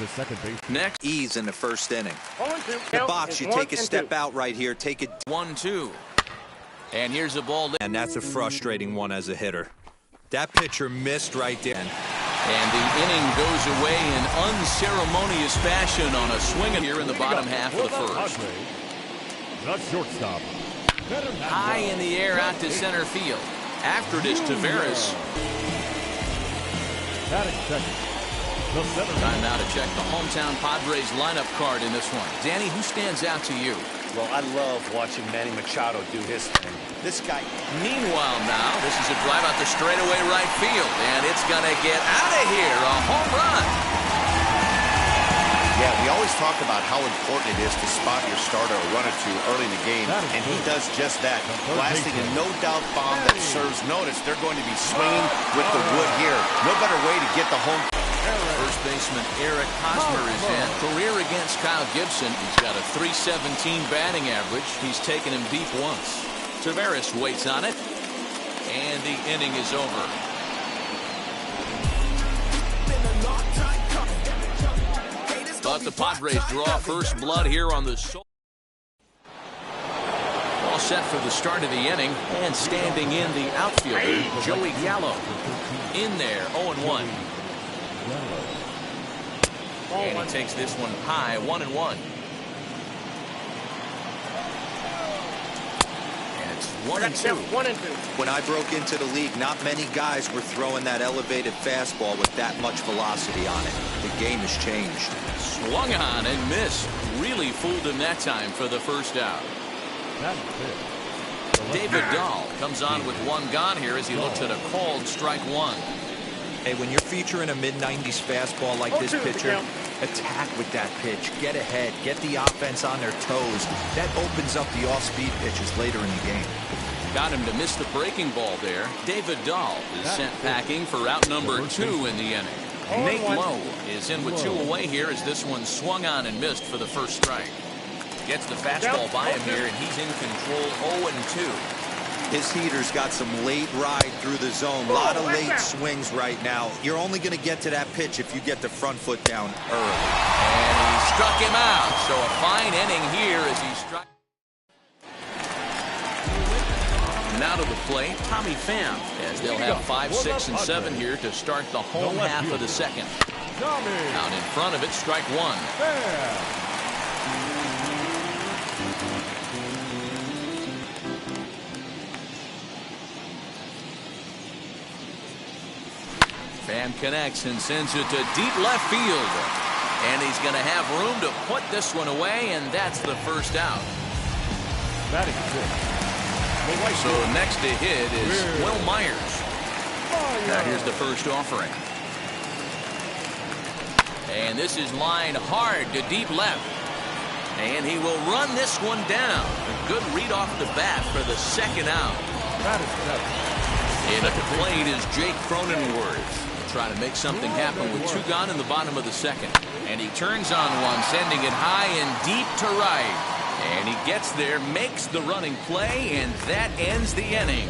the second base. Next, ease in the first inning. The box, you take a step out right here, take it 1-2. And here's the ball. and that's a frustrating one as a hitter. That pitcher missed right there. And the inning goes away in unceremonious fashion on a swing here in the bottom half of the first. The shortstop. High in the air out to center field. After it is Taveras. Batting second. The center. Time now to check the hometown Padres lineup card in this one. Danny, who stands out to you? Well, I love watching Manny Machado do his thing. This guy. Meanwhile now, this is a drive out to straightaway right field. And it's going to get out of here. A home run. Yeah, we always talk about how important it is to spot your starter or run or two early in the game, and he does just that, blasting a no-doubt bomb that serves notice. They're going to be swinging with the wood here. No better way to get the home. First baseman Eric Hosmer is in. Career against Kyle Gibson. He's got a .317 batting average. He's taken him deep once. Taveras waits on it, and the inning is over. But the Padres draw first blood here on the All set for the start of the inning, and standing in the outfielder, Joey Gallo. In there, 0-1. And he takes this one high, 1-1. And it's 1-2. When I broke into the league, not many guys were throwing that elevated fastball with that much velocity on it. The game has changed. Swung on and missed. Really fooled him that time for the first out. David Dahl comes on with one gone here as he looks at a called strike one. Hey, when you're featuring a mid-90s fastball like this pitcher, attack with that pitch. Get ahead. Get the offense on their toes. That opens up the off-speed pitches later in the game. Got him to miss the breaking ball there. David Dahl is sent packing for out number 2 in the inning. Nate Lowe is in with 2 away here as this one swung on and missed for the first strike. Gets the fastball by him here, and he's in control 0-2. His heater's got some late ride through the zone. A lot of late swings right now. You're only going to get to that pitch if you get the front foot down early. And he struck him out. So a fine inning here as he struck. Now to the plate, Tommy Pham, as they'll have 5, 6, and 7 here to start the home half of the second. Out in front of it, strike one. Pham connects and sends it to deep left field. And he's going to have room to put this one away, and that's the first out. Batting sixth. So next to hit is Will Myers. Now here's the first offering. And this is lined hard to deep left. And he will run this one down. A good read off the bat for the second out. And at the plate is Jake Cronenworth. Trying to make something happen with 2 gone in the bottom of the second. And he turns on one, sending it high and deep to right. And he gets there, makes the running play, and that ends the inning.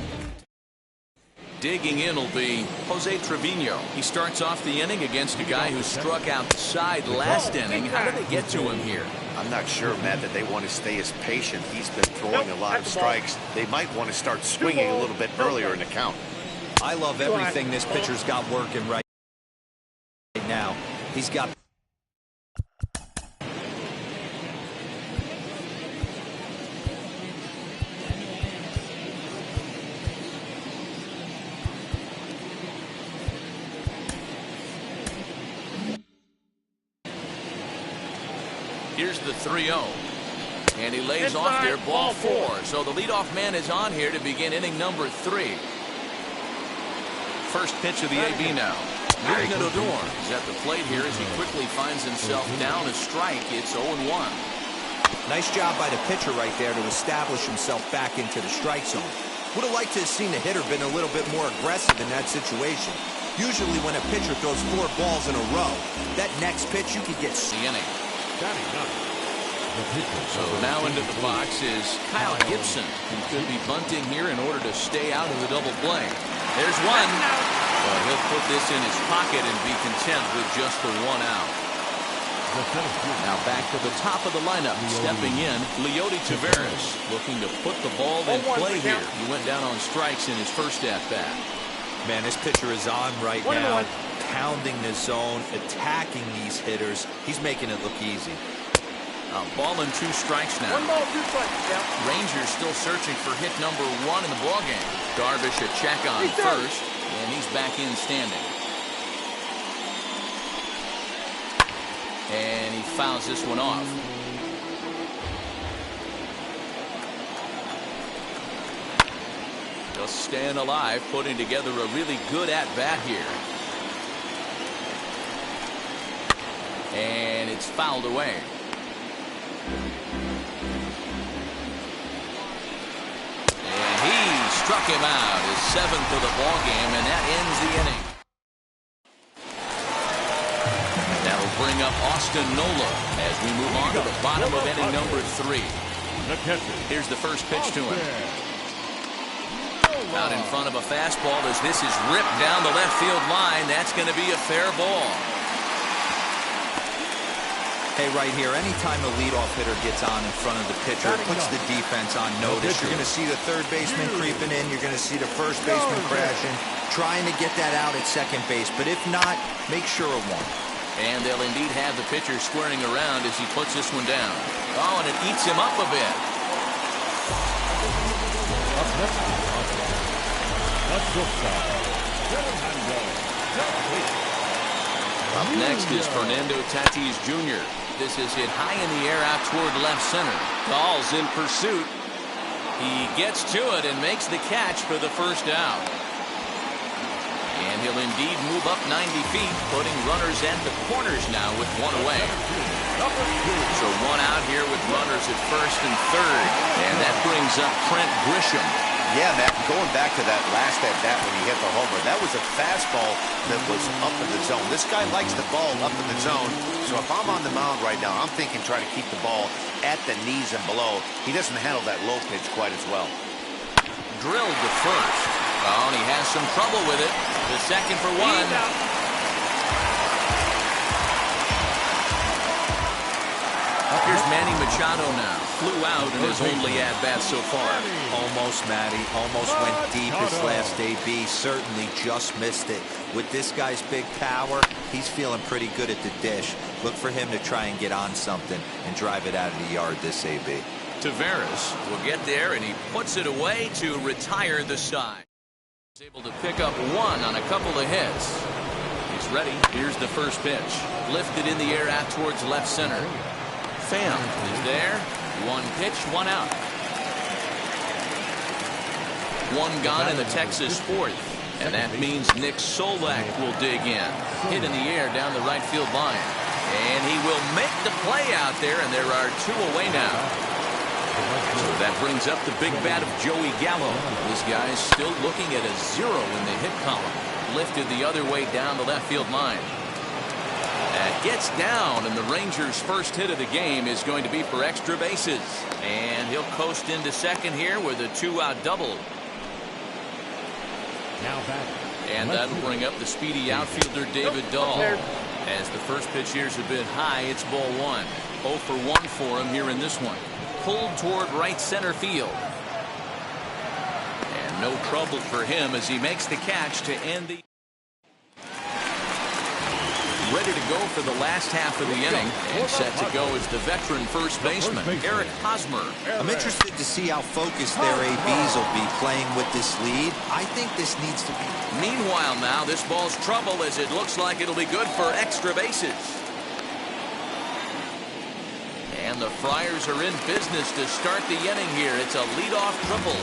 Digging in will be Jose Trevino. He starts off the inning against a guy who struck outside last inning. How did they get to him here? I'm not sure, Matt, that they want to stay as patient. He's been throwing a lot of strikes. They might want to start swinging a little bit earlier in the count. I love everything this pitcher's got working right now. He's got Here's the 3-0. And he lays off there, ball 4. So the leadoff man is on here to begin inning number 3. First pitch of the AB now. Rougned Odor is at the plate here as he quickly finds himself down a strike. It's 0-1. nice job by the pitcher right there to establish himself back into the strike zone. Would have liked to have seen the hitter been a little bit more aggressive in that situation. Usually when a pitcher throws 4 balls in a row, that next pitch you could get the inning. So now into the box is Kyle Gibson, who could be bunting here in order to stay out of the double play. There's one, but he'll put this in his pocket and be content with just the 1 out. Now back to the top of the lineup. Stepping in, Leody Taveras looking to put the ball in play here. He went down on strikes in his first at-bat. Man, this pitcher is on right now, pounding the zone, attacking these hitters. He's making it look easy. Ball and 2 strikes now. 1 ball, 2 strikes. Yeah. Rangers still searching for hit number 1 in the ballgame. Darvish a check on first, and he's back in standing. And he fouls this one off. Just staying alive, putting together a really good at-bat here. And it's fouled away. And he struck him out, his 7th of the ball game, and that ends the inning. That'll bring up Austin Nola as we move on to the bottom of inning number 3. Here's the first pitch to him. Out in front of a fastball as this is ripped down the left field line. That's going to be a fair ball. Hey, right here, anytime a leadoff hitter gets on in front of the pitcher, it puts the defense on notice. You're going to see the third baseman creeping in. You're going to see the first baseman crashing, trying to get that out at second base. But if not, make sure of one. And they'll indeed have the pitcher squaring around as he puts this one down. Oh, and it eats him up a bit. Up next is Fernando Tatis Jr. This is hit high in the air out toward left center. Gall's in pursuit. He gets to it and makes the catch for the first out. And he'll indeed move up 90 feet, putting runners at the corners now with 1 away. So 1 out here with runners at first and third. And that brings up Trent Grisham. Yeah, Matt, going back to that last at-bat when he hit the homer, that was a fastball that was up in the zone. This guy likes the ball up in the zone, so if I'm on the mound right now, I'm thinking try to keep the ball at the knees and below. He doesn't handle that low pitch quite as well. Drilled to first. Oh, and he has some trouble with it. The second for 1. Here's Manny Machado now. Flew out in his only at-bat so far. Almost, Matty. Almost went deep his last AB. Certainly just missed it. With this guy's big power, he's feeling pretty good at the dish. Look for him to try and get on something and drive it out of the yard this AB. Taveras will get there, and he puts it away to retire the side. He's able to pick up 1 on a couple of hits. He's ready. Here's the first pitch. Lifted in the air out towards left center. Pham is there. 1 pitch, 1 out. 1 gone in the Texas 4th. And that means Nick Solak will dig in. Hit in the air down the right field line. And he will make the play out there, and there are 2 away now. So that brings up the big bat of Joey Gallo. This guy's still looking at a 0 in the hit column. Lifted the other way down the left field line. That gets down, and the Rangers' first hit of the game is going to be for extra bases. And he'll coast into second here with a 2-out double. And that'll bring up the speedy outfielder David Dahl. As the first pitch here's a bit high, it's ball 1. 0 for 1 for him here in this one. Pulled toward right center field. And no trouble for him as he makes the catch to end the... Ready to go for the last half of the inning, and set to go is the veteran first baseman, Eric Hosmer. I'm interested to see how focused their ABs will be playing with this lead. I think this needs to be... Meanwhile now, this ball's trouble as it looks like it'll be good for extra bases. And the Friars are in business to start the inning here. It's a leadoff triple.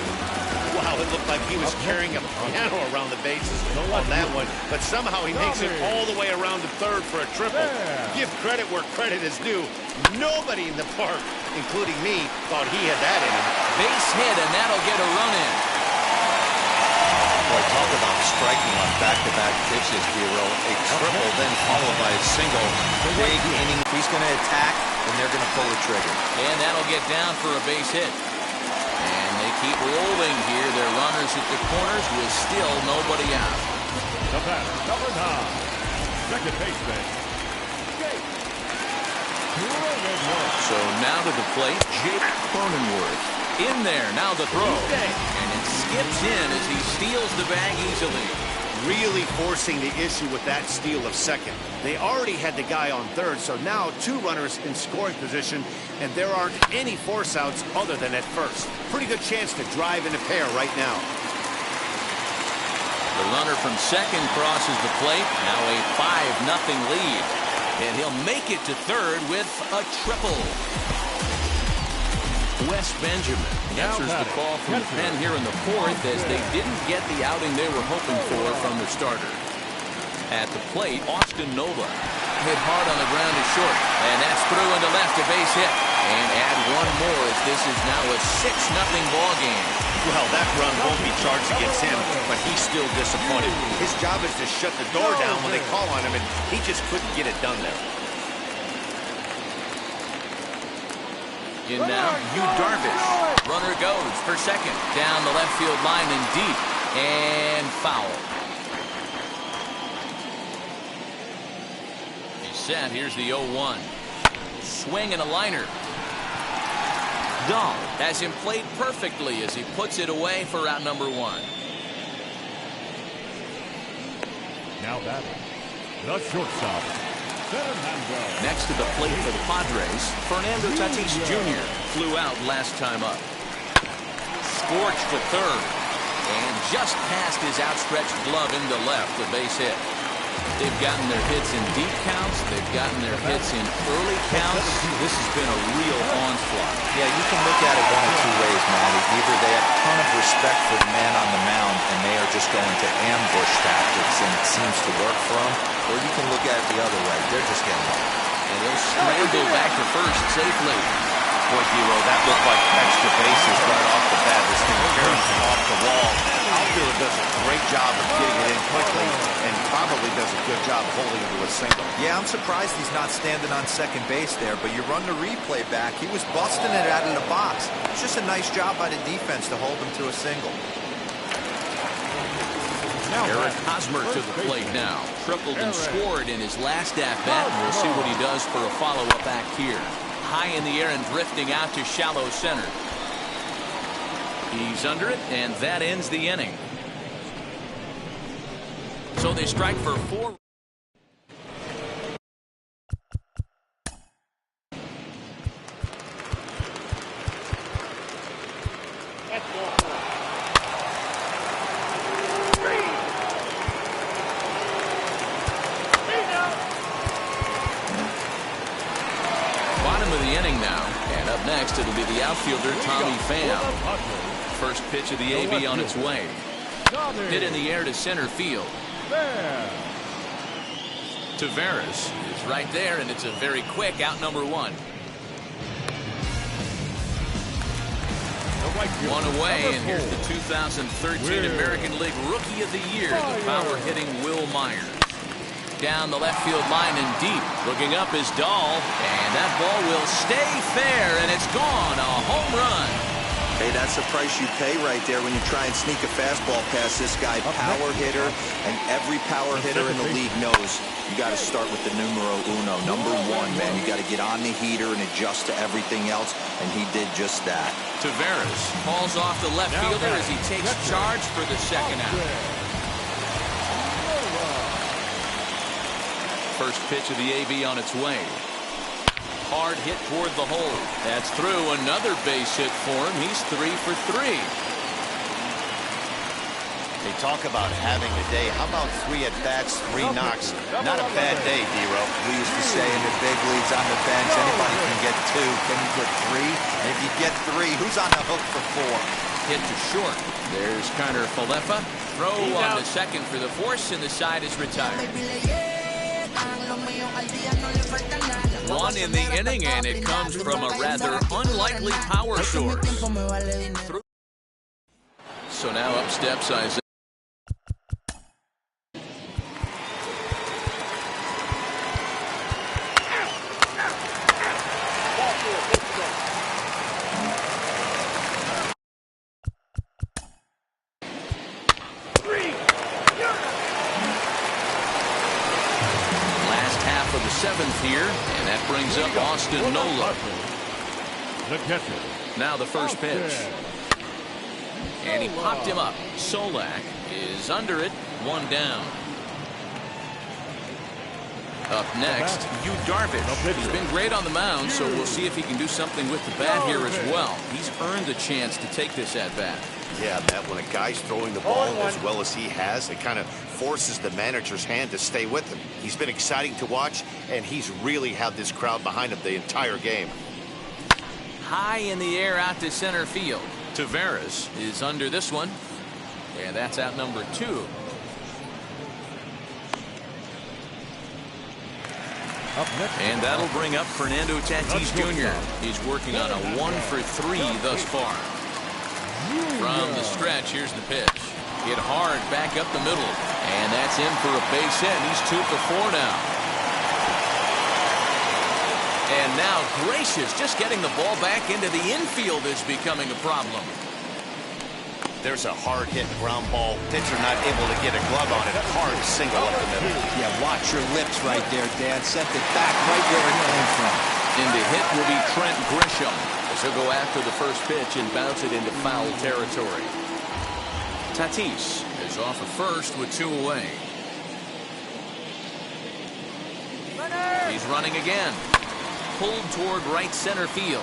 Wow, it looked like he was carrying a piano around the bases on that one, but somehow he makes it all the way around to third for a triple. Give credit where credit is due. Nobody in the park, including me, thought he had that in him. Base hit, and that'll get a run in. Boy, talk about striking on back-to-back pitches, Hero. A triple, then followed by a single. Big inning. He's going to attack, and they're going to pull the trigger. And that'll get down for a base hit. And they keep rolling here. Their runners at the corners with still nobody out. The batter, number 9, second baseman, Jake So now to the plate, Jake Cronenworth. In there, now the throw. And it skips in as he steals the bag easily. Really forcing the issue with that steal of second. They already had the guy on third, so now 2 runners in scoring position, and there aren't any force outs other than at first. Pretty good chance to drive in a pair right now. The runner from second crosses the plate. Now a 5-0 lead. And he'll make it to third with a triple. Wes Benjamin answers the call from the pen here in the fourth as they didn't get the outing they were hoping for from the starter. At the plate, Austin Nola hit hard on the ground to short. And that's through into left, a base hit. And add one more as this is now a 6-0 ball game. Well, that run won't be charged against him, but he's still disappointed. His job is to shut the door down when they call on him, and he just couldn't get it done there. In now, Yu Darvish. Runner goes for second. Down the left field line and deep. And foul. He's set. Here's the 0-1. Swing and a liner. Dahl has him played perfectly as he puts it away for out number 1. Now batting, the shortstop, Fernando. Next to the plate for the Padres, Fernando Tatis Jr. flew out last time up. Scorched to third. And just past his outstretched glove into left, the base hit. They've gotten their hits in deep counts. They've gotten their hits in early counts. This has been a real onslaught. Yeah, you can look at it one of 2 ways, Matty. Either they have a ton of respect for the man on the mound and they are just going to ambush tactics and it seems to work for them, or you can look at it the other way. They're just getting up. And they'll scramble back to first safely. Boy, Hero, that looked like extra bases right off the bat. This thing carries off the wall. Outfielder does a great job of getting it in quickly and probably does a good job holding it to a single. Yeah, I'm surprised he's not standing on second base there, but you run the replay back. He was busting it out of the box. It's just a nice job by the defense to hold him to a single. Eric Hosmer to the plate now. Tripled and scored in his last at-bat. We'll see what he does for a follow-up act here. High in the air and drifting out to shallow center. He's under it, and that ends the inning. So they strike for 4. Bottom of the inning now, and up next it'll be the outfielder Tommy Pham. First pitch of the AB on its way. Hit in the air to center field. Taveras is right there, and it's a very quick out number 1. One away, and here's the 2013 American League Rookie of the Year, the power-hitting Will Myers. Down the left field line and deep. Looking up is Dahl, and that ball will stay fair, and it's gone. A home run. Hey, that's the price you pay right there when you try and sneak a fastball past this guy. Power hitter, and every power hitter in the league knows you got to start with the numero uno, number 1, man. You got to get on the heater and adjust to everything else, and he did just that. Taveras falls off the left fielder as he takes charge for the second out. First pitch of the AB on its way. Hard hit toward the hole. That's through. Another base hit for him. He's 3 for 3. They talk about having a day. How about 3 at-bats, 3 knocks? Not a bad day, D-Row. We used to say in the big leagues on the bench, anybody can get 2. Can you get 3? And if you get 3, who's on the hook for 4? Hit to short. There's Connor Falefa. Throw on the second for the force, and the side is retired. 1 in the inning, and it comes from a rather unlikely power source. So now up steps Isaiah. Last half of the 7th here, and that brings up Austin Nola. The catcher. Now the first pitch. And he popped him up. Solak is under it. 1 down. Up next, Yu Darvish. He's been great on the mound, so we'll see if he can do something with the bat here as well. He's earned a chance to take this at bat. Yeah, Matt, when a guy's throwing the ball as well as he has, it kind of forces the manager's hand to stay with him. He's been exciting to watch, and he's really had this crowd behind him the entire game. High in the air out to center field. Taveras is under this one, and that's out number 2. And that'll bring up Fernando Tatis Jr. He's working on a 1-for-3 thus far. From the stretch, here's the pitch. Hit hard back up the middle. And that's in for a base hit. He's 2 for 4 now. And now, gracious, just getting the ball back into the infield is becoming a problem. There's a hard hit ground ball. Pitcher not able to get a glove on it. Hard single up the middle. Yeah, watch your lips right there, Dan. Sent it back right where it came from. And the hit will be Trent Grisham, as he'll go after the first pitch and bounce it into foul territory. Tatis is off of first with 2 away. He's running again. Pulled toward right center field.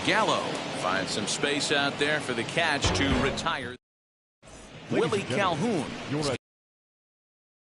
Gallo finds some space out there for the catch to retire. Willie Calhoun.